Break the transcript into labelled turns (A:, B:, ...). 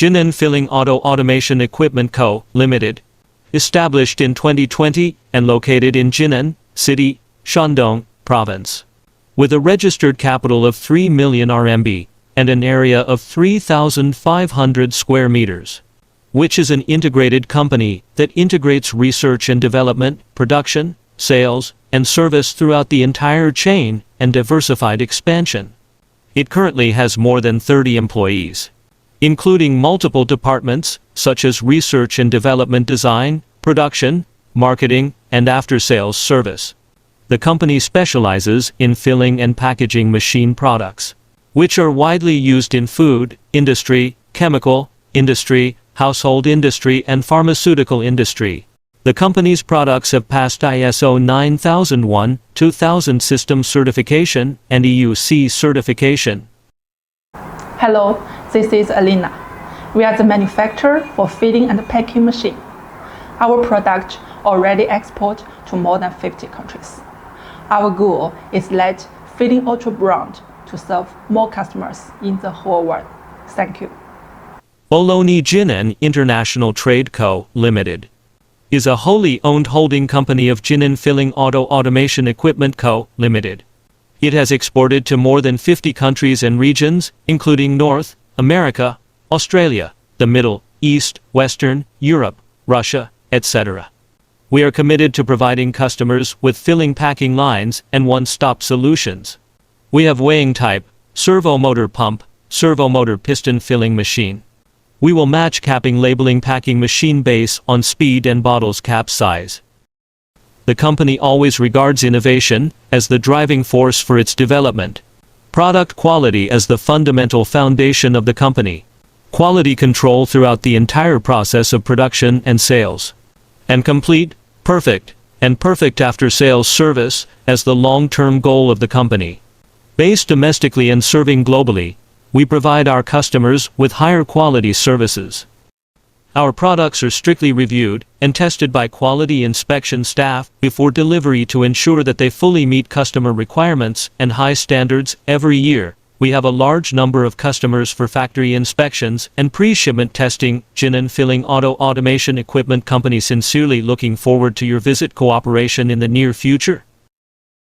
A: Jinan Filling Auto Automation Equipment Co., Limited. Established in 2020 and located in Jinan City, Shandong Province. With a registered capital of 3 million RMB and an area of 3,500 square meters. Which is an integrated company that integrates research and development, production, sales, and service throughout the entire chain and diversified expansion. It currently has more than 30 employees, including multiple departments such as research and development, design, production, marketing, and after-sales service. The company specializes in filling and packaging machine products, which are widely used in food industry, chemical industry, household industry, and pharmaceutical industry. The company's products have passed ISO 9001-2000 system certification and EUC certification.
B: Hello, this is Alina. We are the manufacturer for filling and packing machine. Our product already export to more than 50 countries. Our goal is let filling ultra broad to serve more customers in the whole world. Thank you.
A: Bologna Jinan International Trade Co., Limited. Is a wholly owned holding company of Jinan Filling Auto Automation Equipment Co., Limited. It has exported to more than 50 countries and regions, including North America, Australia, the Middle East, Western Europe, Russia, etc. We are committed to providing customers with filling packing lines and one-stop solutions. We have weighing type, servo motor pump, servo motor piston filling machine. We will match capping labeling packing machine base on speed and bottles cap size. The company always regards innovation as the driving force for its development. Product quality as the fundamental foundation of the company. Quality control throughout the entire process of production and sales. And complete, perfect after-sales service as the long-term goal of the company. Based domestically and serving globally, we provide our customers with higher quality services. Our products are strictly reviewed and tested by quality inspection staff before delivery to ensure that they fully meet customer requirements and high standards. Every year, we have a large number of customers for factory inspections and pre-shipment testing. Jinan Filling Auto Automation Equipment Company sincerely looking forward to your visit cooperation in the near future.